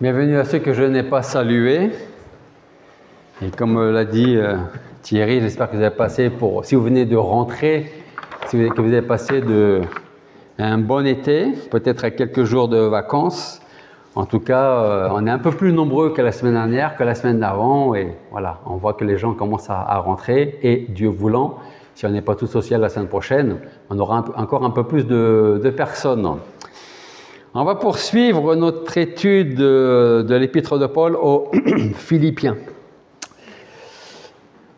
Bienvenue à ceux que je n'ai pas salués. Et comme l'a dit Thierry, j'espère que vous avez passé, si vous venez de rentrer, que vous avez passé un bon été, peut-être à quelques jours de vacances. En tout cas, on est un peu plus nombreux que la semaine dernière, que la semaine d'avant. Et voilà, on voit que les gens commencent à rentrer. Et Dieu voulant, si on n'est pas tous social la semaine prochaine, on aura encore un peu plus de personnes. On va poursuivre notre étude de l'épître de Paul aux Philippiens.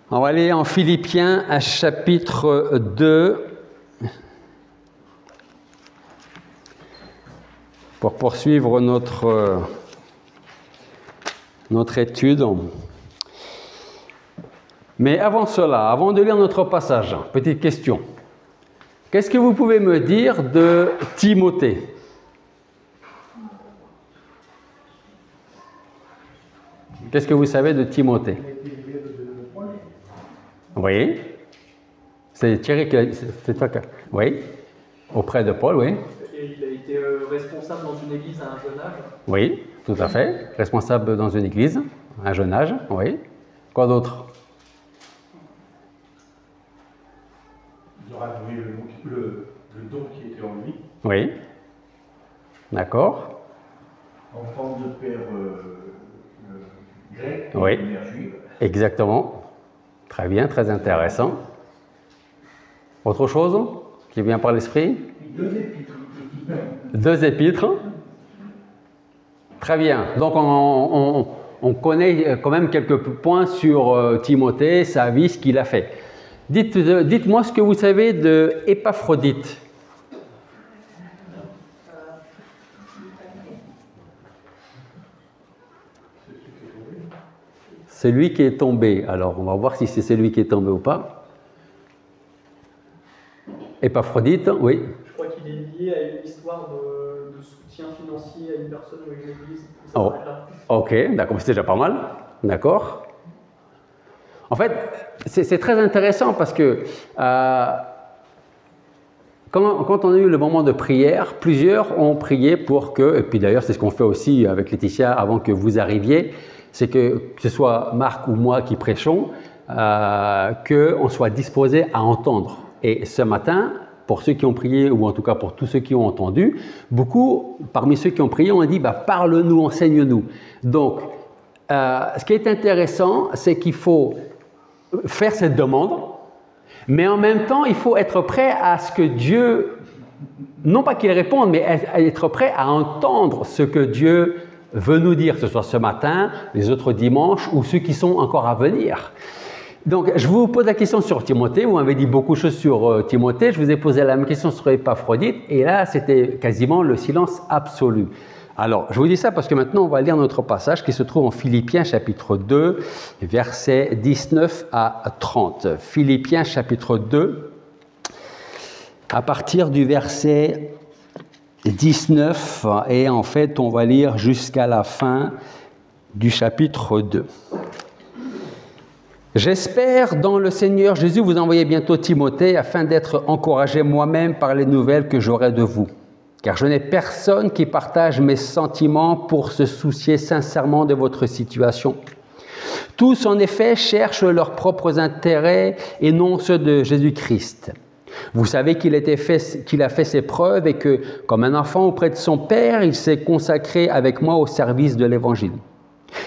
On va aller en Philippiens à chapitre 2 pour poursuivre notre étude. Mais avant cela, avant de lire notre passage, petite question. Qu'est-ce que vous pouvez me dire de Timothée ? Qu'est-ce que vous savez de Timothée? Oui. C'est Thierry qui c'est toi qui... Oui. Auprès de Paul, oui. Et il a été responsable dans une église à un jeune âge. Oui, tout à fait. Responsable dans une église à un jeune âge, oui. Quoi d'autre? Il aura donné le don qui était en lui. Oui. D'accord. En forme de père grec, Oui. de mère juive. Exactement. Très bien, très intéressant. Autre chose qui vient par l'esprit? 2 épîtres. 2 épîtres. Très bien. Donc, on connaît quand même quelques points sur Timothée, sa vie, ce qu'il a fait. Dites-moi ce que vous savez de Épaphrodite. Celui qui est tombé. Alors, on va voir si c'est celui qui est tombé ou pas. Épaphrodite, oui. Je crois qu'il est lié à une histoire de soutien financier à une personne ou à une église. Oh. Ok, d'accord, c'est déjà pas mal. D'accord. En fait, c'est très intéressant parce que quand on a eu le moment de prière, plusieurs ont prié pour que, et puis d'ailleurs c'est ce qu'on fait aussi avec Laetitia avant que vous arriviez, c'est que ce soit Marc ou moi qui prêchons, qu'on soit disposé à entendre. Et ce matin, pour ceux qui ont prié, ou en tout cas pour tous ceux qui ont entendu, beaucoup, parmi ceux qui ont prié, ont dit parle-nous, enseigne-nous. Donc, ce qui est intéressant, c'est qu'il faut faire cette demande, mais en même temps, il faut être prêt à ce que Dieu, non pas qu'il réponde, mais être prêt à entendre ce que Dieu veut nous dire, que ce soit ce matin, les autres dimanches ou ceux qui sont encore à venir. Donc, je vous pose la question sur Timothée. Vous m'avez dit beaucoup de choses sur Timothée. Je vous ai posé la même question sur Épaphrodite. Et là, c'était quasiment le silence absolu. Alors, je vous dis ça parce que maintenant, on va lire notre passage qui se trouve en Philippiens, chapitre 2, versets 19 à 30. Philippiens, chapitre 2, à partir du verset 19, et en fait, on va lire jusqu'à la fin du chapitre 2. J'espère dans le Seigneur Jésus vous envoyer bientôt Timothée afin d'être encouragé moi-même par les nouvelles que j'aurai de vous. Car je n'ai personne qui partage mes sentiments pour se soucier sincèrement de votre situation. Tous, en effet, cherchent leurs propres intérêts et non ceux de Jésus-Christ. Vous savez qu'il a fait ses preuves et que, comme un enfant auprès de son Père, il s'est consacré avec moi au service de l'Évangile.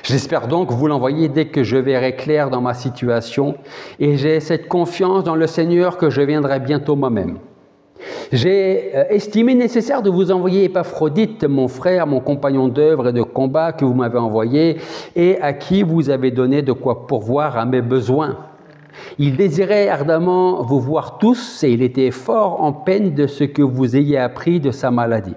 J'espère donc vous l'envoyer dès que je verrai clair dans ma situation et j'ai cette confiance dans le Seigneur que je viendrai bientôt moi-même. J'ai estimé nécessaire de vous envoyer Épaphrodite, mon frère, mon compagnon d'œuvre et de combat que vous m'avez envoyé et à qui vous avez donné de quoi pourvoir à mes besoins. Il désirait ardemment vous voir tous et il était fort en peine de ce que vous ayez appris de sa maladie.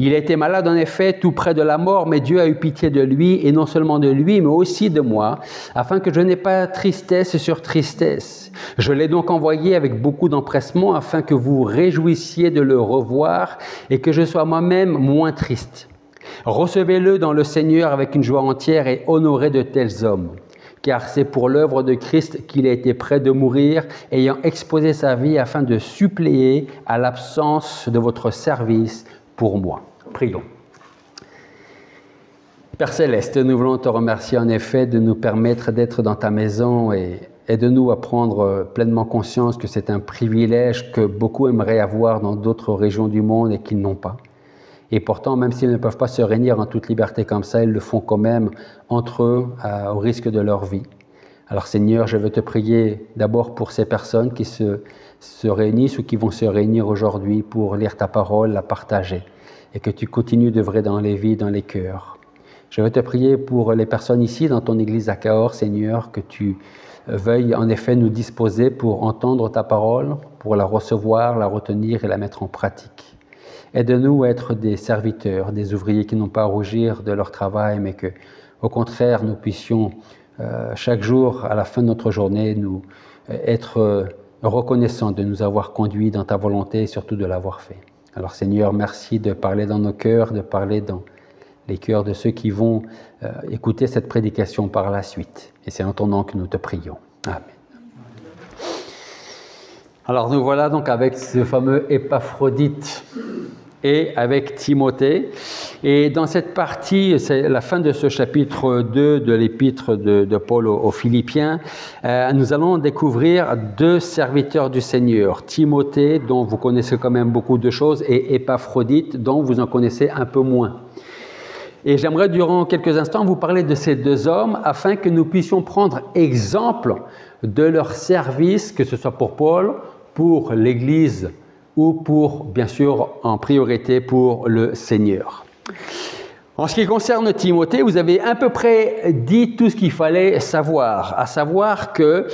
Il était malade en effet, tout près de la mort, mais Dieu a eu pitié de lui, et non seulement de lui, mais aussi de moi, afin que je n'aie pas tristesse sur tristesse. Je l'ai donc envoyé avec beaucoup d'empressement, afin que vous réjouissiez de le revoir, et que je sois moi-même moins triste. Recevez-le dans le Seigneur avec une joie entière, et honorez de tels hommes. Car c'est pour l'œuvre de Christ qu'il a été prêt de mourir, ayant exposé sa vie afin de suppléer à l'absence de votre service pour moi. Prions. Père Céleste, nous voulons te remercier en effet de nous permettre d'être dans ta maison et aide-nous à prendre pleinement conscience que c'est un privilège que beaucoup aimeraient avoir dans d'autres régions du monde et qu'ils n'ont pas. Et pourtant, même s'ils ne peuvent pas se réunir en toute liberté comme ça, ils le font quand même entre eux au risque de leur vie. Alors Seigneur, je veux te prier d'abord pour ces personnes qui se réunissent ou qui vont se réunir aujourd'hui pour lire ta parole, la partager et que tu continues d'œuvrer dans les vies, dans les cœurs. Je veux te prier pour les personnes ici dans ton église à Cahors, Seigneur, que tu veuilles en effet nous disposer pour entendre ta parole, pour la recevoir, la retenir et la mettre en pratique. Aide-nous à être des serviteurs, des ouvriers qui n'ont pas à rougir de leur travail, mais que, au contraire, nous puissions chaque jour, à la fin de notre journée, nous être reconnaissants de nous avoir conduits dans ta volonté et surtout de l'avoir fait. Alors Seigneur, merci de parler dans nos cœurs, de parler dans les cœurs de ceux qui vont écouter cette prédication par la suite. Et c'est en ton nom que nous te prions. Amen. Alors nous voilà donc avec ce fameux Épaphrodite et avec Timothée. Et dans cette partie, c'est la fin de ce chapitre 2 de l'épître de Paul aux Philippiens, nous allons découvrir deux serviteurs du Seigneur, Timothée, dont vous connaissez quand même beaucoup de choses, et Épaphrodite, dont vous en connaissez un peu moins. Et j'aimerais durant quelques instants vous parler de ces deux hommes afin que nous puissions prendre exemple de leur service, que ce soit pour Paul, pour l'Église ou pour, bien sûr, en priorité pour le Seigneur. En ce qui concerne Timothée, vous avez à peu près dit tout ce qu'il fallait savoir, à savoir que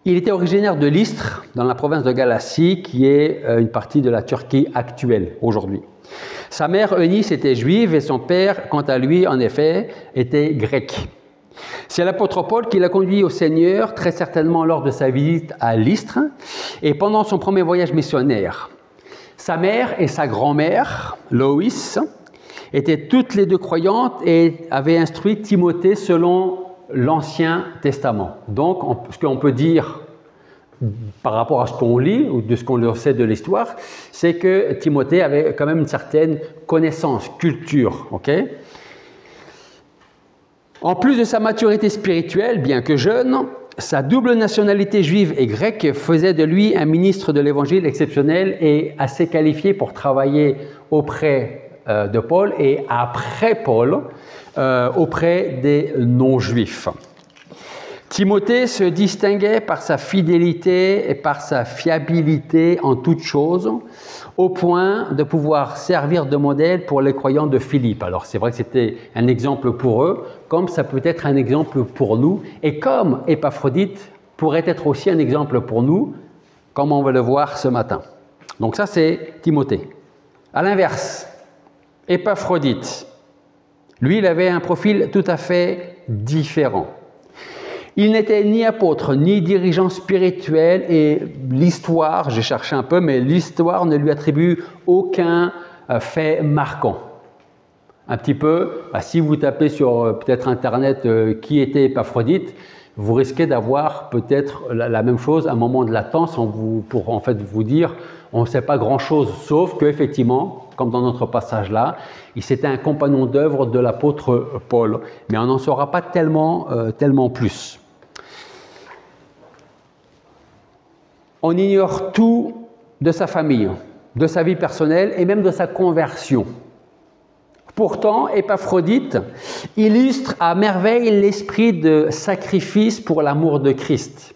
il était originaire de Lystre, dans la province de Galatie, qui est une partie de la Turquie actuelle, aujourd'hui. Sa mère, Eunice, était juive et son père, quant à lui, en effet, était grec. C'est l'apôtre Paul qui l'a conduit au Seigneur, très certainement lors de sa visite à Lystre et pendant son premier voyage missionnaire. Sa mère et sa grand-mère, Loïs, étaient toutes les deux croyantes et avaient instruit Timothée selon l'Ancien Testament. Donc, ce qu'on peut dire par rapport à ce qu'on lit ou de ce qu'on sait de l'histoire, c'est que Timothée avait quand même une certaine connaissance, culture. Okay ? En plus de sa maturité spirituelle, bien que jeune, sa double nationalité juive et grecque faisait de lui un ministre de l'Évangile exceptionnel et assez qualifié pour travailler auprès de Paul et après Paul, auprès des non-juifs. Timothée se distinguait par sa fidélité et par sa fiabilité en toutes choses, au point de pouvoir servir de modèle pour les croyants de Philippe. Alors c'est vrai que c'était un exemple pour eux, comme ça peut être un exemple pour nous, et comme Épaphrodite pourrait être aussi un exemple pour nous, comme on va le voir ce matin. Donc ça c'est Timothée. À l'inverse, Épaphrodite, lui il avait un profil tout à fait différent. Il n'était ni apôtre, ni dirigeant spirituel et l'histoire, j'ai cherché un peu, mais l'histoire ne lui attribue aucun fait marquant. Un petit peu, si vous tapez sur peut-être Internet qui était Épaphrodite, vous risquez d'avoir peut-être la même chose, un moment de latence pour en fait vous dire on ne sait pas grand-chose, sauf qu'effectivement, comme dans notre passage là, c'était un compagnon d'œuvre de l'apôtre Paul. Mais on n'en saura pas tellement plus. On ignore tout de sa famille, de sa vie personnelle et même de sa conversion. Pourtant, Épaphrodite illustre à merveille l'esprit de sacrifice pour l'amour de Christ.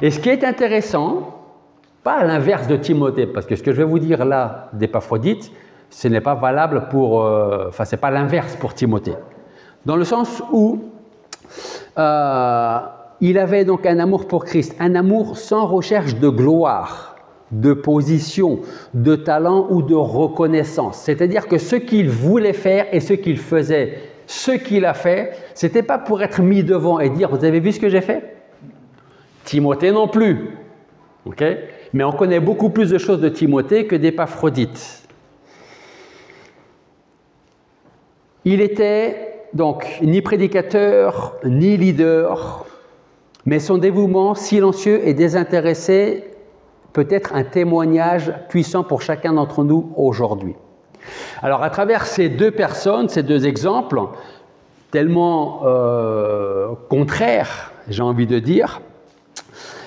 Et ce qui est intéressant, pas à l'inverse de Timothée, parce que ce que je vais vous dire là d'Épaphrodite, ce n'est pas valable pour... c'est pas l'inverse pour Timothée. Dans le sens où il avait donc un amour pour Christ, un amour sans recherche de gloire, de position, de talent ou de reconnaissance. C'est-à-dire que ce qu'il voulait faire et ce qu'il faisait, ce qu'il a fait, ce n'était pas pour être mis devant et dire « Vous avez vu ce que j'ai fait ?» Timothée non plus. Okay ? Mais on connaît beaucoup plus de choses de Timothée que d'Épaphrodite. Il était donc ni prédicateur, ni leader, mais son dévouement silencieux et désintéressé peut être un témoignage puissant pour chacun d'entre nous aujourd'hui. Alors, à travers ces deux personnes, ces deux exemples, tellement contraires, j'ai envie de dire,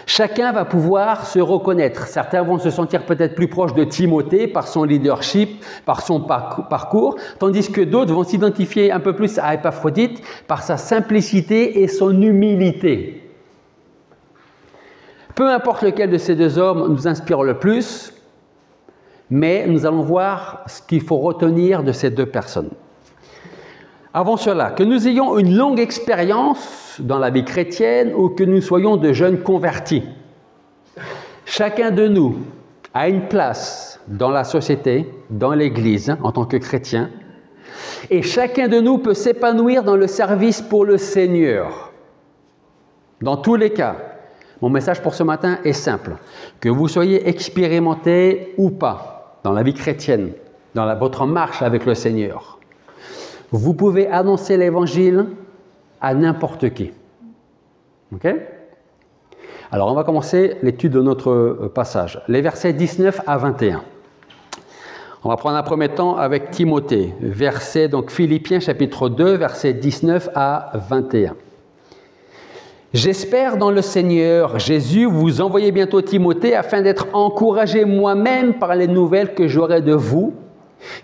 chacun va pouvoir se reconnaître. Certains vont se sentir peut-être plus proches de Timothée par son leadership, par son parcours, tandis que d'autres vont s'identifier un peu plus à Épaphrodite par sa simplicité et son humilité. Peu importe lequel de ces deux hommes nous inspire le plus, mais nous allons voir ce qu'il faut retenir de ces deux personnes. Avant cela, que nous ayons une longue expérience dans la vie chrétienne ou que nous soyons de jeunes convertis, chacun de nous a une place dans la société, dans l'Église, en tant que chrétien, et chacun de nous peut s'épanouir dans le service pour le Seigneur. Dans tous les cas, mon message pour ce matin est simple. Que vous soyez expérimenté ou pas dans la vie chrétienne, dans votre marche avec le Seigneur, vous pouvez annoncer l'Évangile à n'importe qui. OK? Alors, on va commencer l'étude de notre passage. Les versets 19 à 21. On va prendre un premier temps avec Timothée. Verset, donc Philippiens chapitre 2, versets 19 à 21. J'espère dans le Seigneur Jésus vous envoyer bientôt Timothée afin d'être encouragé moi-même par les nouvelles que j'aurai de vous,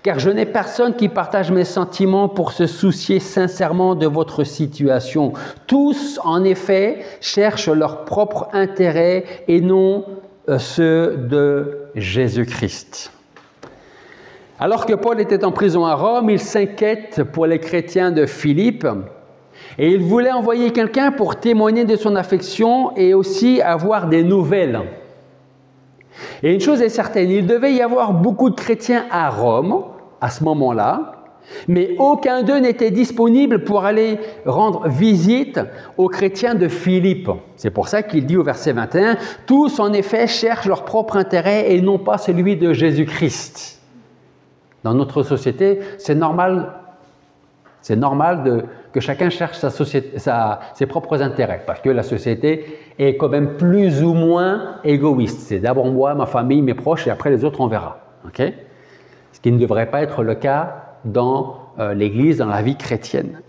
car je n'ai personne qui partage mes sentiments pour se soucier sincèrement de votre situation. Tous, en effet, cherchent leur propre intérêt et non ceux de Jésus-Christ. Alors que Paul était en prison à Rome, il s'inquiète pour les chrétiens de Philippe et il voulait envoyer quelqu'un pour témoigner de son affection et aussi avoir des nouvelles. Et une chose est certaine, il devait y avoir beaucoup de chrétiens à Rome à ce moment-là, mais aucun d'eux n'était disponible pour aller rendre visite aux chrétiens de Philippe. C'est pour ça qu'il dit au verset 21, « Tous en effet cherchent leur propre intérêt et non pas celui de Jésus-Christ. » Dans notre société, c'est normal que chacun cherche ses propres intérêts, parce que la société est quand même plus ou moins égoïste. C'est d'abord moi, ma famille, mes proches, et après les autres, on verra. Okay? Ce qui ne devrait pas être le cas dans l'Église, dans la vie chrétienne.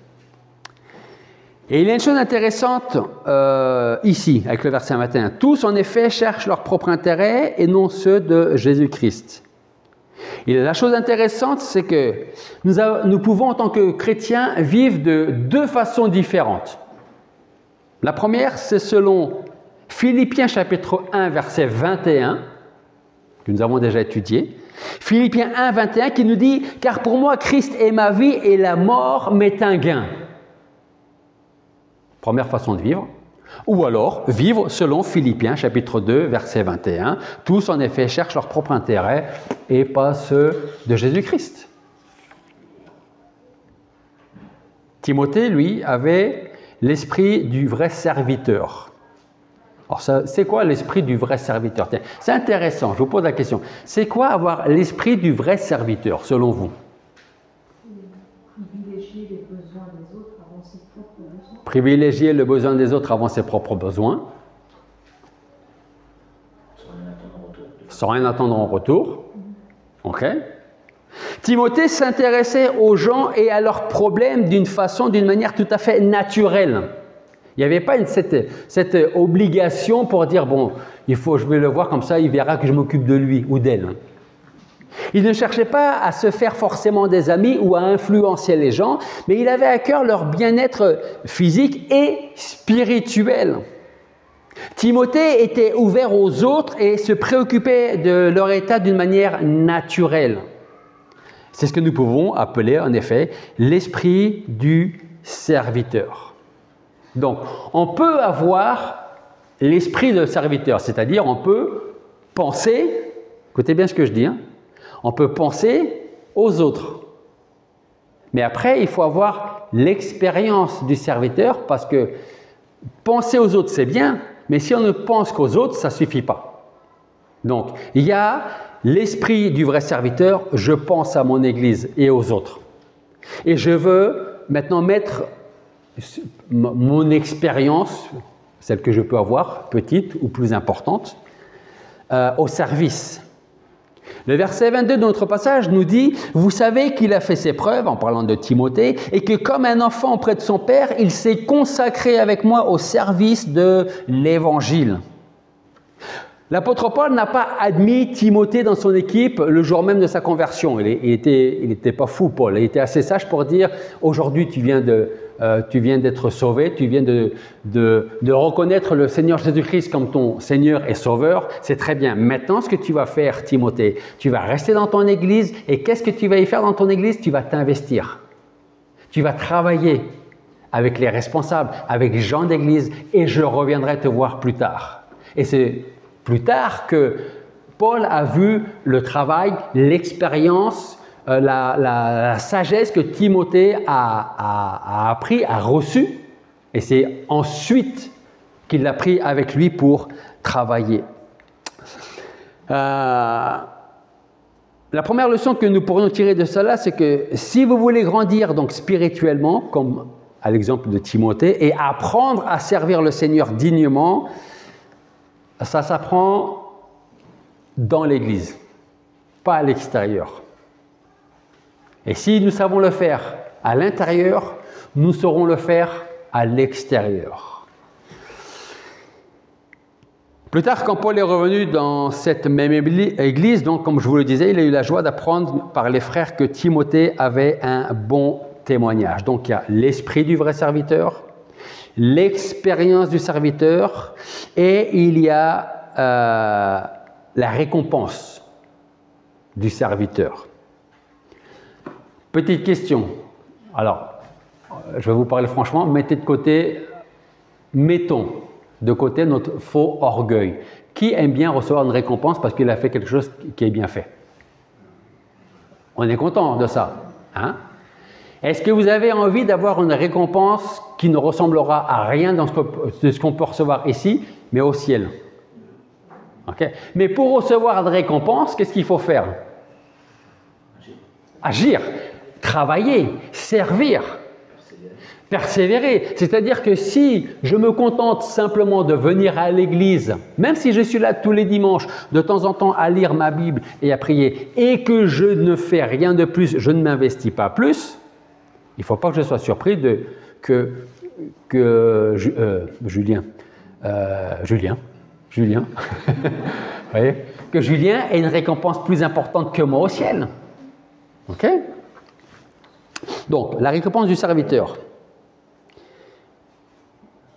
Et il y a une chose intéressante ici, avec le verset 21. « Tous, en effet, cherchent leur propre intérêt et non ceux de Jésus-Christ. » Et la chose intéressante, c'est que nous pouvons, en tant que chrétiens, vivre de deux façons différentes. La première, c'est selon Philippiens chapitre 1, verset 21, que nous avons déjà étudié. Philippiens 1, 21, qui nous dit « Car pour moi, Christ est ma vie et la mort m'est un gain. » Première façon de vivre. Ou alors, vivre selon Philippiens chapitre 2, verset 21. « Tous, en effet, cherchent leur propre intérêt et pas ceux de Jésus-Christ. » Timothée, lui, avait l'esprit du vrai serviteur. Alors, c'est quoi l'esprit du vrai serviteur? C'est intéressant, je vous pose la question. C'est quoi avoir l'esprit du vrai serviteur, selon vous? Privilégier les besoins des autres avant ses propres besoins. Privilégier le besoin des autres avant ses propres besoins. Sans rien attendre en retour. OK. Timothée s'intéressait aux gens et à leurs problèmes d'une manière tout à fait naturelle. Il n'y avait pas cette obligation pour dire, bon, je vais le voir comme ça, il verra que je m'occupe de lui ou d'elle. Il ne cherchait pas à se faire forcément des amis ou à influencer les gens, mais il avait à cœur leur bien-être physique et spirituel. Timothée était ouvert aux autres et se préoccupait de leur état d'une manière naturelle. C'est ce que nous pouvons appeler en effet l'esprit du serviteur. Donc, on peut avoir l'esprit de serviteur, c'est-à-dire on peut penser, écoutez bien ce que je dis, on peut penser aux autres. Mais après, il faut avoir l'expérience du serviteur parce que penser aux autres, c'est bien, mais si on ne pense qu'aux autres, ça ne suffit pas. Donc, il y a l'esprit du vrai serviteur, je pense à mon Église et aux autres. Et je veux maintenant mettre mon expérience, celle que je peux avoir, petite ou plus importante, au service. Le verset 22 de notre passage nous dit « Vous savez qu'il a fait ses preuves, en parlant de Timothée, et que comme un enfant auprès de son père, il s'est consacré avec moi au service de l'Évangile. » L'apôtre Paul n'a pas admis Timothée dans son équipe le jour même de sa conversion. Il était pas fou, Paul. Il était assez sage pour dire « Aujourd'hui, tu viens d'être sauvé, tu viens de reconnaître le Seigneur Jésus-Christ comme ton Seigneur et Sauveur. C'est très bien. Maintenant, ce que tu vas faire, Timothée, tu vas rester dans ton église. Et qu'est-ce que tu vas y faire dans ton église? Tu vas t'investir. Tu vas travailler avec les responsables, avec les gens d'église, et je reviendrai te voir plus tard. » Et c'est plus tard que Paul a vu le travail, l'expérience, la sagesse que Timothée a appris, a reçu, et c'est ensuite qu'il l'a pris avec lui pour travailler. La première leçon que nous pourrions tirer de cela, c'est que si vous voulez grandir donc spirituellement, comme à l'exemple de Timothée, et apprendre à servir le Seigneur dignement, ça s'apprend dans l'Église, pas à l'extérieur. Et si nous savons le faire à l'intérieur, nous saurons le faire à l'extérieur. Plus tard, quand Paul est revenu dans cette même église, donc comme je vous le disais, il a eu la joie d'apprendre par les frères que Timothée avait un bon témoignage. Donc il y a l'esprit du vrai serviteur, l'expérience du serviteur, et il y a la récompense du serviteur. Petite question. Alors, je vais vous parler franchement, mettons de côté notre faux orgueil. Qui aime bien recevoir une récompense parce qu'il a fait quelque chose qui est bien fait? On est content de ça, hein? Est-ce que vous avez envie d'avoir une récompense qui ne ressemblera à rien de ce qu'on peut recevoir ici, mais au ciel? Okay. Mais pour recevoir de récompense, qu'est-ce qu'il faut faire? Agir, travailler, servir, persévérer. C'est-à-dire que si je me contente simplement de venir à l'église, même si je suis là tous les dimanches, de temps en temps à lire ma Bible et à prier, et que je ne fais rien de plus, je ne m'investis pas plus, il ne faut pas que je sois surpris Julien, voyez, que Julien ait une récompense plus importante que moi au ciel. Ok? Donc, la récompense du serviteur.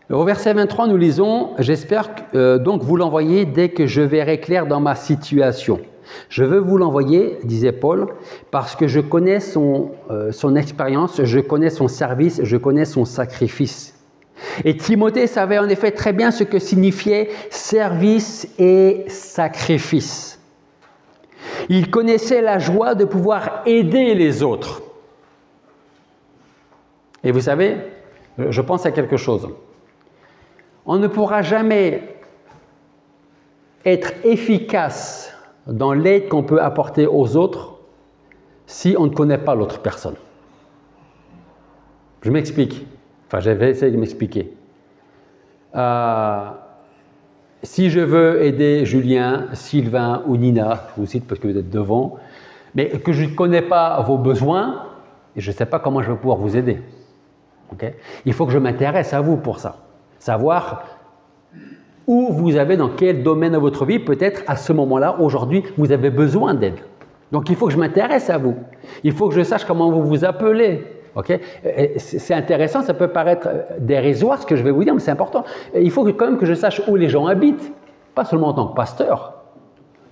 Au verset 23, nous lisons « J'espère donc vous l'envoyer dès que je verrai clair dans ma situation. Je veux vous l'envoyer, disait Paul, parce que je connais son expérience, je connais son service, je connais son sacrifice. » Et Timothée savait en effet très bien ce que signifiait service et sacrifice. Il connaissait la joie de pouvoir aider les autres. Et vous savez, je pense à quelque chose. On ne pourra jamais être efficace dans l'aide qu'on peut apporter aux autres si on ne connaît pas l'autre personne. Je m'explique. Enfin, je vais essayer de m'expliquer. Si je veux aider Julien, Sylvain ou Nina, je vous cite parce que vous êtes devant, mais que je ne connais pas vos besoins, et je ne sais pas comment je vais pouvoir vous aider. Okay? Il faut que je m'intéresse à vous pour ça. Savoir où vous avez, dans quel domaine de votre vie, peut-être à ce moment-là, aujourd'hui, vous avez besoin d'aide. Donc, il faut que je m'intéresse à vous. Il faut que je sache comment vous vous appelez. Okay? C'est intéressant, ça peut paraître dérisoire ce que je vais vous dire, mais c'est important. Il faut quand même que je sache où les gens habitent, pas seulement en tant que pasteur.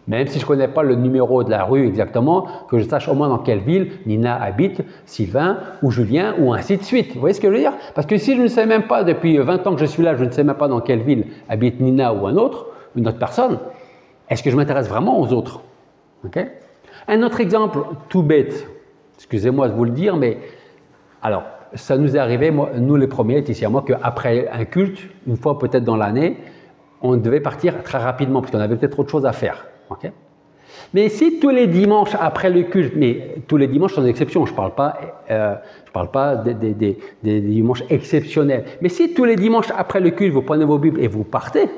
Même si je ne connais pas le numéro de la rue exactement, que je sache au moins dans quelle ville Nina habite, Sylvain ou Julien, ou ainsi de suite. Vous voyez ce que je veux dire? Parce que si je ne sais même pas, depuis 20 ans que je suis là, je ne sais même pas dans quelle ville habite Nina ou une autre personne, est-ce que je m'intéresse vraiment aux autres? Okay? Un autre exemple tout bête, excusez-moi de vous le dire, mais alors, ça nous est arrivé, nous les premiers, ici à moi, qu'après un culte, une fois peut-être dans l'année, on devait partir très rapidement, parce qu'on avait peut-être autre chose à faire. Okay? Mais si tous les dimanches après le culte, mais tous les dimanches sans exception, je ne parle pas des dimanches exceptionnels, mais si tous les dimanches après le culte, vous prenez vos Bibles et vous partez,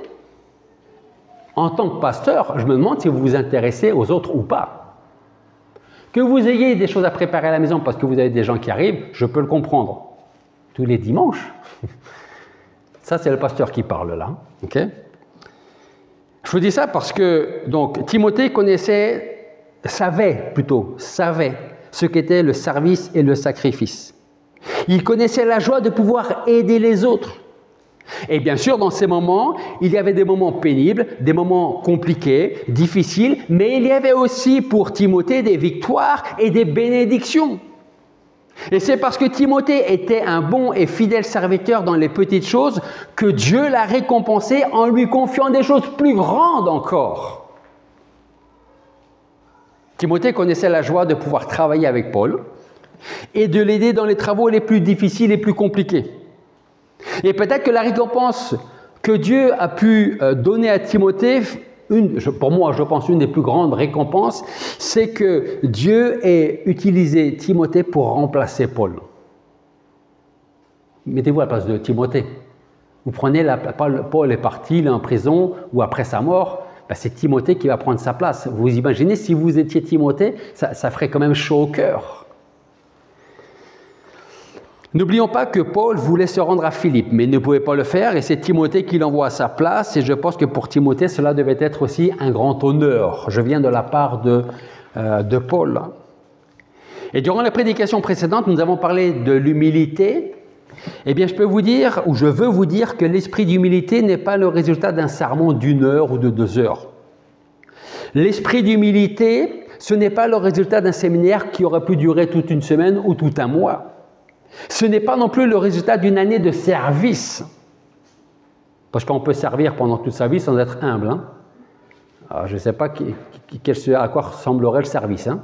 En tant que pasteur, je me demande si vous vous intéressez aux autres ou pas. Que vous ayez des choses à préparer à la maison parce que vous avez des gens qui arrivent, je peux le comprendre. Tous les dimanches. Ça, c'est le pasteur qui parle là. Okay? Je vous dis ça parce que donc, Timothée savait ce qu'était le service et le sacrifice. Il connaissait la joie de pouvoir aider les autres. Et bien sûr, dans ces moments, il y avait des moments pénibles, des moments compliqués, difficiles, mais il y avait aussi pour Timothée des victoires et des bénédictions. Et c'est parce que Timothée était un bon et fidèle serviteur dans les petites choses que Dieu l'a récompensé en lui confiant des choses plus grandes encore. Timothée connaissait la joie de pouvoir travailler avec Paul et de l'aider dans les travaux les plus difficiles et plus compliqués. Et peut-être que la récompense que Dieu a pu donner à Timothée, pour moi, je pense une des plus grandes récompenses, c'est que Dieu ait utilisé Timothée pour remplacer Paul. Mettez-vous à la place de Timothée. Vous prenez Paul est parti, il est en prison, ou après sa mort, c'est Timothée qui va prendre sa place. Vous imaginez, si vous étiez Timothée, ça ferait quand même chaud au cœur. N'oublions pas que Paul voulait se rendre à Philippe, mais il ne pouvait pas le faire, et c'est Timothée qui l'envoie à sa place, et je pense que pour Timothée, cela devait être aussi un grand honneur. Je viens de la part de Paul. Et durant la prédication précédente, nous avons parlé de l'humilité. Eh bien, je peux vous dire, ou je veux vous dire, que l'esprit d'humilité n'est pas le résultat d'un sermon d'1 heure ou de 2 heures. L'esprit d'humilité, ce n'est pas le résultat d'un séminaire qui aurait pu durer toute une semaine ou tout un mois. Ce n'est pas non plus le résultat d'une année de service. Parce qu'on peut servir pendant toute sa vie sans être humble. Hein? Alors, je ne sais pas à quoi ressemblerait le service. Hein?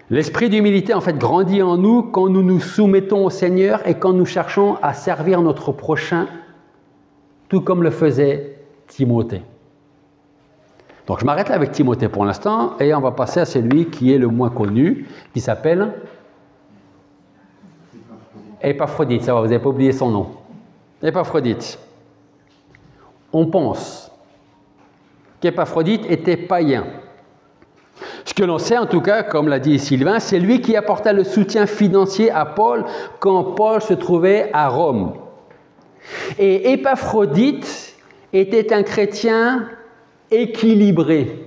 L'esprit d'humilité, en fait, grandit en nous quand nous nous soumettons au Seigneur et quand nous cherchons à servir notre prochain, tout comme le faisait Timothée. Donc, je m'arrête là avec Timothée pour l'instant et on va passer à celui qui est le moins connu, qui s'appelle Épaphrodite. Ça va, vous n'avez pas oublié son nom. Épaphrodite. On pense qu'Épaphrodite était païen. Ce que l'on sait en tout cas, comme l'a dit Sylvain, c'est lui qui apporta le soutien financier à Paul quand Paul se trouvait à Rome. Et Épaphrodite était un chrétien équilibré.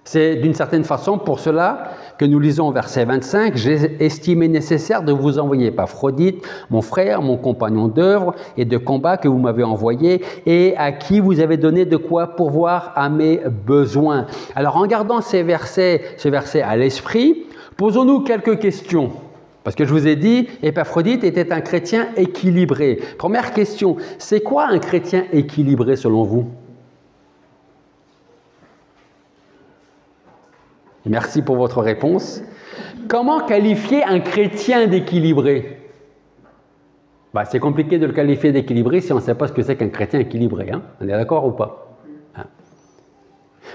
C'est d'une certaine façon pour cela que nous lisons au verset 25, « J'ai estimé nécessaire de vous envoyer Épaphrodite, mon frère, mon compagnon d'œuvre et de combat que vous m'avez envoyé et à qui vous avez donné de quoi pourvoir à mes besoins. » Alors en gardant ce verset à l'esprit, posons-nous quelques questions. Parce que je vous ai dit, Épaphrodite était un chrétien équilibré. Première question, c'est quoi un chrétien équilibré selon vous ? Merci pour votre réponse. Comment qualifier un chrétien d'équilibré ? C'est compliqué de le qualifier d'équilibré si on ne sait pas ce que c'est qu'un chrétien équilibré. Hein? On est d'accord ou pas ? Hein?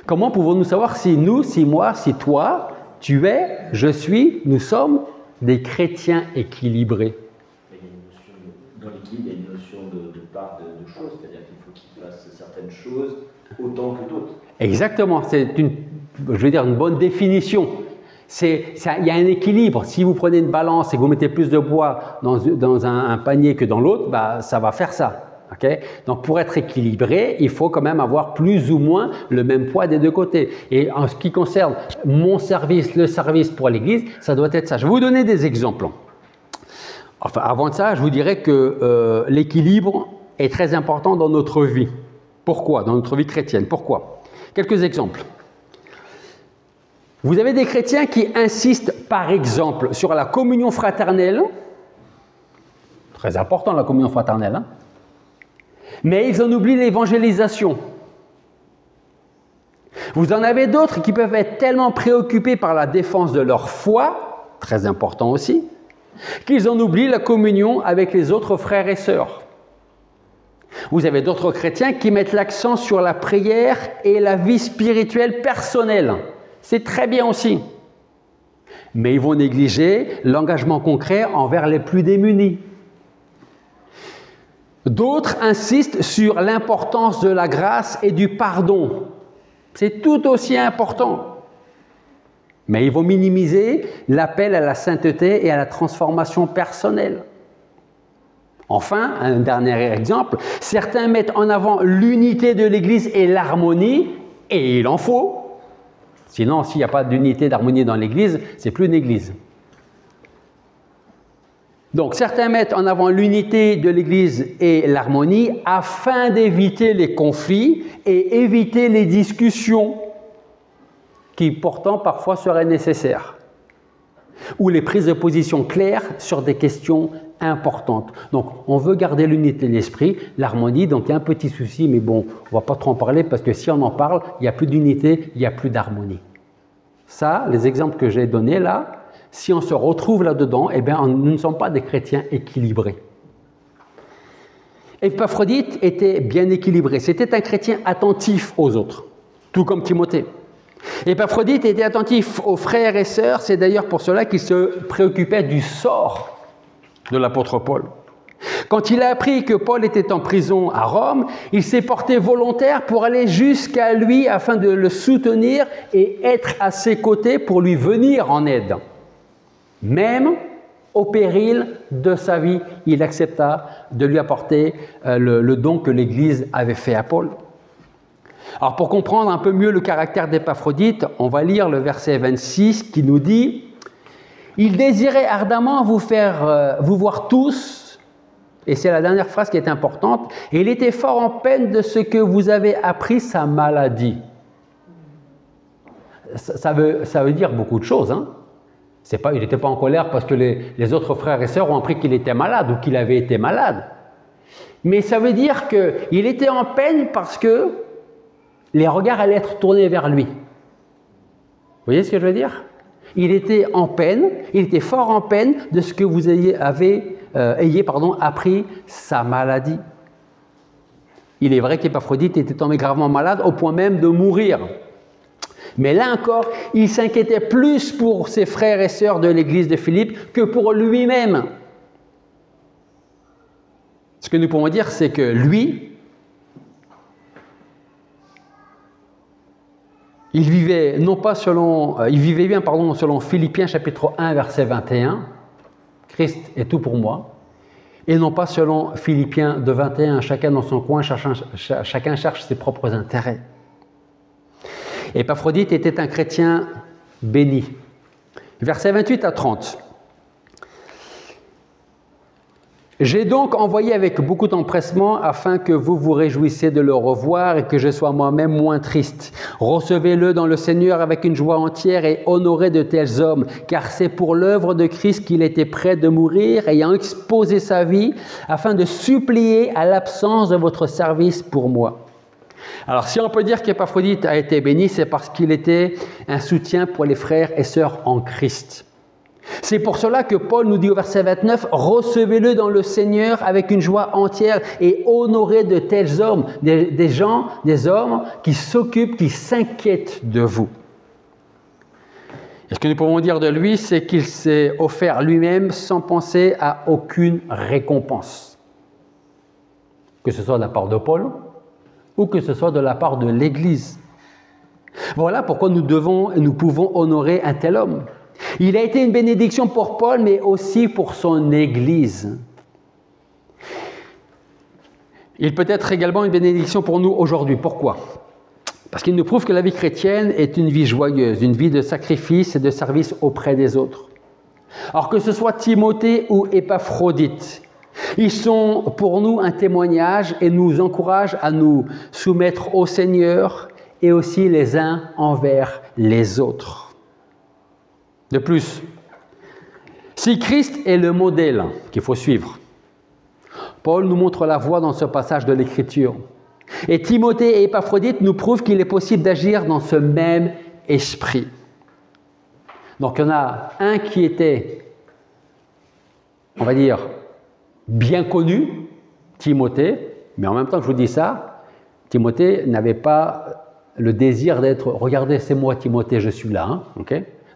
Comment pouvons-nous savoir si nous, si moi, si toi, tu es, je suis, nous sommes des chrétiens équilibrés ? Dans l'équilibre, il y a une notion de part de choses, c'est-à-dire qu'il faut qu'il fasse certaines choses autant que d'autres. Exactement, c'est une bonne définition. Il y a un équilibre. Si vous prenez une balance et que vous mettez plus de bois dans un panier que dans l'autre, ça va faire ça. Okay? Donc pour être équilibré, il faut quand même avoir plus ou moins le même poids des deux côtés. Et en ce qui concerne mon service, le service pour l'Église, ça doit être ça. Je vais vous donner des exemples. Enfin, avant de ça, je vous dirais que l'équilibre est très important dans notre vie. Pourquoi ? Dans notre vie chrétienne. Pourquoi ? Quelques exemples. Vous avez des chrétiens qui insistent, par exemple, sur la communion fraternelle. Très important, la communion fraternelle. Hein, mais ils en oublient l'évangélisation. Vous en avez d'autres qui peuvent être tellement préoccupés par la défense de leur foi, très important aussi, qu'ils en oublient la communion avec les autres frères et sœurs. Vous avez d'autres chrétiens qui mettent l'accent sur la prière et la vie spirituelle personnelle. C'est très bien aussi. Mais ils vont négliger l'engagement concret envers les plus démunis. D'autres insistent sur l'importance de la grâce et du pardon. C'est tout aussi important. Mais ils vont minimiser l'appel à la sainteté et à la transformation personnelle. Enfin, un dernier exemple, certains mettent en avant l'unité de l'Église et l'harmonie, et il en faut. Sinon, s'il n'y a pas d'unité, d'harmonie dans l'Église, c'est plus une Église. Donc, certains mettent en avant l'unité de l'Église et l'harmonie afin d'éviter les conflits et éviter les discussions qui pourtant parfois seraient nécessaires, ou les prises de position claires sur des questions importantes. Donc, on veut garder l'unité de l'esprit, l'harmonie, donc il y a un petit souci, mais bon, on ne va pas trop en parler parce que si on en parle, il n'y a plus d'unité, il n'y a plus d'harmonie. Ça, les exemples que j'ai donnés là, si on se retrouve là-dedans, eh bien, nous ne sommes pas des chrétiens équilibrés. Épaphrodite était bien équilibré. C'était un chrétien attentif aux autres, tout comme Timothée. Épaphrodite était attentif aux frères et sœurs. C'est d'ailleurs pour cela qu'il se préoccupait du sort de l'apôtre Paul. Quand il a appris que Paul était en prison à Rome, il s'est porté volontaire pour aller jusqu'à lui afin de le soutenir et être à ses côtés pour lui venir en aide. Même au péril de sa vie, il accepta de lui apporter le don que l'Église avait fait à Paul. Alors pour comprendre un peu mieux le caractère d'Épaphrodite, on va lire le verset 26 qui nous dit « Il désirait ardemment vous voir tous », et c'est la dernière phrase qui est importante, « et il était fort en peine de ce que vous avez appris sa maladie ». Ça veut dire beaucoup de choses, hein. Il n'était pas en colère parce que les autres frères et sœurs ont appris qu'il était malade ou qu'il avait été malade. Mais ça veut dire qu'il était en peine parce que les regards allaient être tournés vers lui. Vous voyez ce que je veux dire? Il était en peine, il était fort en peine de ce que vous ayez appris sa maladie. Il est vrai qu'Épaphrodite était tombé gravement malade au point même de mourir. Mais là encore, il s'inquiétait plus pour ses frères et sœurs de l'église de Philippe que pour lui-même. Ce que nous pouvons dire, c'est que lui, il vivait bien selon Philippiens chapitre 1 verset 21, Christ est tout pour moi, et non pas selon Philippiens de 21, chacun dans son coin, chacun cherche ses propres intérêts. Épaphrodite était un chrétien béni. Versets 28 à 30. « J'ai donc envoyé avec beaucoup d'empressement afin que vous vous réjouissiez de le revoir et que je sois moi-même moins triste. Recevez-le dans le Seigneur avec une joie entière et honorez de tels hommes, car c'est pour l'œuvre de Christ qu'il était prêt de mourir, ayant exposé sa vie, afin de supplier à l'absence de votre service pour moi. » Alors, si on peut dire qu'Épaphrodite a été béni, c'est parce qu'il était un soutien pour les frères et sœurs en Christ. C'est pour cela que Paul nous dit au verset 29, « Recevez-le dans le Seigneur avec une joie entière et honorez de tels hommes, des hommes qui s'occupent, qui s'inquiètent de vous. » Et ce que nous pouvons dire de lui, c'est qu'il s'est offert lui-même sans penser à aucune récompense. Que ce soit de la part de Paul ou que ce soit de la part de l'Église. Voilà pourquoi nous pouvons honorer un tel homme. Il a été une bénédiction pour Paul, mais aussi pour son Église. Il peut être également une bénédiction pour nous aujourd'hui. Pourquoi? Parce qu'il nous prouve que la vie chrétienne est une vie joyeuse, une vie de sacrifice et de service auprès des autres. Alors que ce soit Timothée ou Épaphrodite, ils sont pour nous un témoignage et nous encouragent à nous soumettre au Seigneur et aussi les uns envers les autres. De plus, si Christ est le modèle qu'il faut suivre, Paul nous montre la voie dans ce passage de l'Écriture. Et Timothée et Épaphrodite nous prouvent qu'il est possible d'agir dans ce même esprit. Donc il y en a un qui était, on va dire, bien connu, Timothée, mais en même temps que je vous dis ça, Timothée n'avait pas le désir d'être « Regardez, c'est moi Timothée, je suis là. »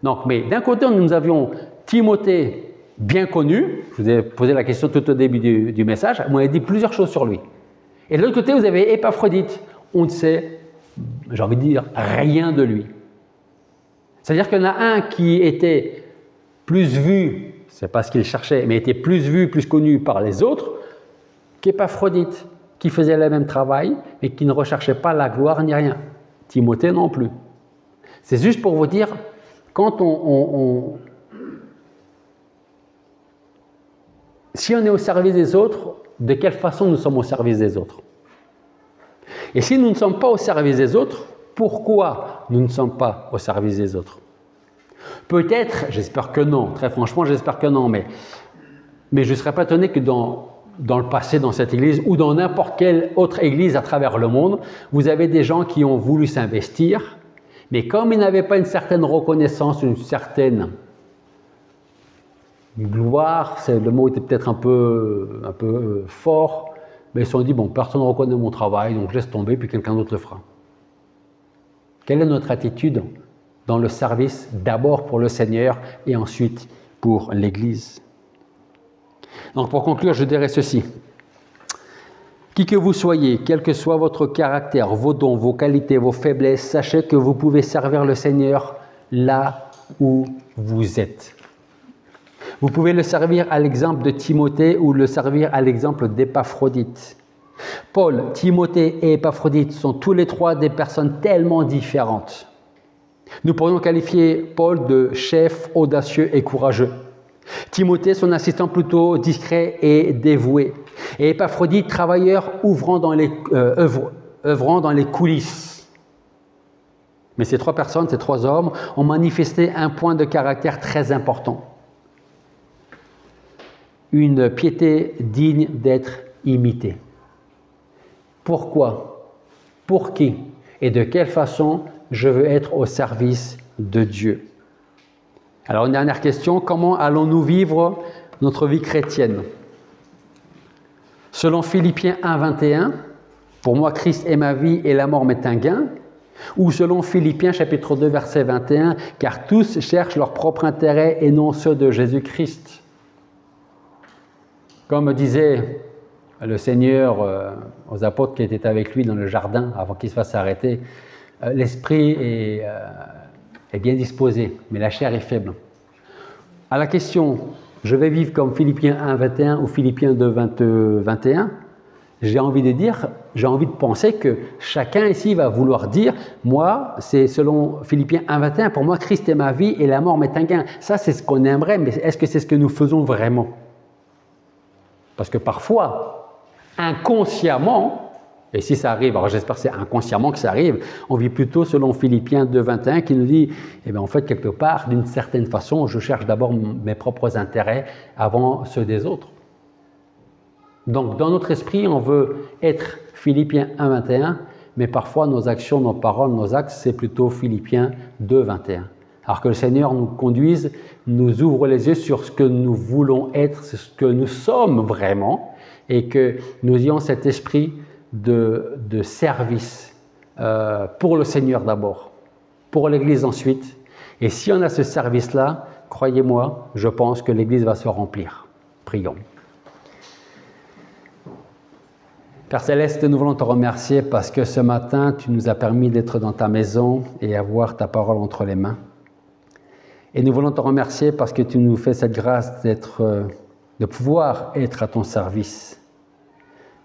Donc, mais d'un côté, nous avions Timothée, bien connu, je vous ai posé la question tout au début du message, vous m'avez dit plusieurs choses sur lui. Et de l'autre côté, vous avez Épaphrodite, on ne sait, j'ai envie de dire, rien de lui. C'est-à-dire qu'il y en a un qui était plus vu, c'est pas ce qu'il cherchait, mais était plus vu, plus connu par les autres, qu'Épaphrodite, qui faisait le même travail, mais qui ne recherchait pas la gloire ni rien. Timothée non plus. C'est juste pour vous dire, quand si on est au service des autres, de quelle façon nous sommes au service des autres? Et si nous ne sommes pas au service des autres, pourquoi nous ne sommes pas au service des autres? Peut-être, j'espère que non, très franchement j'espère que non, mais je ne serais pas étonné que dans le passé, dans cette église, ou dans n'importe quelle autre église à travers le monde, vous avez des gens qui ont voulu s'investir, mais comme ils n'avaient pas une certaine reconnaissance, une certaine gloire, le mot était peut-être un peu fort, mais ils se sont dit, bon, personne ne reconnaît mon travail, donc je laisse tomber, puis quelqu'un d'autre le fera. Quelle est notre attitude dans le service, d'abord pour le Seigneur et ensuite pour l'Église? Donc pour conclure, je dirais ceci. Qui que vous soyez, quel que soit votre caractère, vos dons, vos qualités, vos faiblesses, sachez que vous pouvez servir le Seigneur là où vous êtes. Vous pouvez le servir à l'exemple de Timothée ou le servir à l'exemple d'Épaphrodite. Paul, Timothée et Épaphrodite sont tous les trois des personnes tellement différentes. Nous pourrions qualifier Paul de chef audacieux et courageux. Timothée, son assistant plutôt discret et dévoué. Et Épaphrodite, travailleur œuvrant dans les coulisses. Mais ces trois personnes, ces trois hommes, ont manifesté un point de caractère très important. Une piété digne d'être imitée. Pourquoi? Pour qui? Et de quelle façon je veux être au service de Dieu? Alors, une dernière question, comment allons-nous vivre notre vie chrétienne? Selon Philippiens 1, 21, pour moi, Christ est ma vie et la mort m'est un gain. Ou selon Philippiens chapitre 2, verset 21, car tous cherchent leur propre intérêt et non ceux de Jésus-Christ. Comme disait le Seigneur aux apôtres qui étaient avec lui dans le jardin avant qu'il se fasse arrêter, l'esprit est bien disposé, mais la chair est faible. À la question, je vais vivre comme Philippiens 1, 21 ou Philippiens 2, 21, j'ai envie de penser que chacun ici va vouloir dire, moi, c'est selon Philippiens 1, 21, pour moi, Christ est ma vie et la mort m'est un gain. Ça, c'est ce qu'on aimerait, mais est-ce que c'est ce que nous faisons vraiment? Parce que parfois, inconsciemment, et si ça arrive, alors j'espère que c'est inconsciemment que ça arrive, on vit plutôt selon Philippiens 2, 21 qui nous dit, eh bien en fait, quelque part, d'une certaine façon, je cherche d'abord mes propres intérêts avant ceux des autres. Donc, dans notre esprit, on veut être Philippiens 1, 21, mais parfois nos actions, nos paroles, nos actes, c'est plutôt Philippiens 2, 21. Alors que le Seigneur nous conduise, nous ouvre les yeux sur ce que nous voulons être, ce que nous sommes vraiment, et que nous ayons cet esprit de service pour le Seigneur d'abord, pour l'Église ensuite. Et si on a ce service-là, croyez-moi, je pense que l'Église va se remplir. Prions. Père Céleste, nous voulons te remercier parce que ce matin, tu nous as permis d'être dans ta maison et avoir ta parole entre les mains. Et nous voulons te remercier parce que tu nous fais cette grâce de pouvoir être à ton service.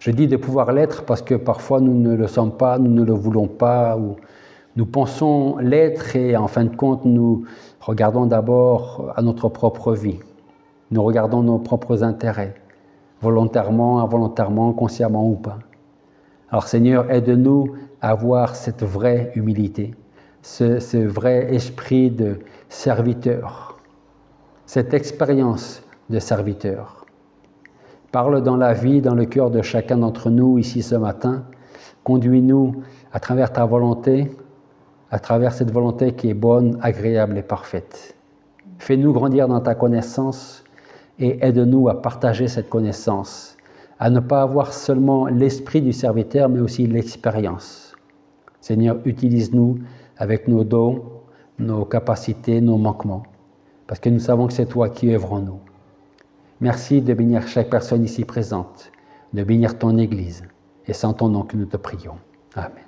Je dis de pouvoir l'être parce que parfois nous ne le sommes pas, nous ne le voulons pas, ou nous pensons l'être et en fin de compte nous regardons d'abord à notre propre vie. Nous regardons nos propres intérêts, volontairement, involontairement, consciemment ou pas. Alors Seigneur, aide-nous à avoir cette vraie humilité, ce vrai esprit de serviteur, cette expérience de serviteur. Parle dans la vie, dans le cœur de chacun d'entre nous ici ce matin. Conduis-nous à travers ta volonté, à travers cette volonté qui est bonne, agréable et parfaite. Fais-nous grandir dans ta connaissance et aide-nous à partager cette connaissance, à ne pas avoir seulement l'esprit du serviteur, mais aussi l'expérience. Seigneur, utilise-nous avec nos dons, nos capacités, nos manquements, parce que nous savons que c'est toi qui œuvres en nous. Merci de bénir chaque personne ici présente, de bénir ton Église. Et c'est en ton nom que nous te prions. Amen.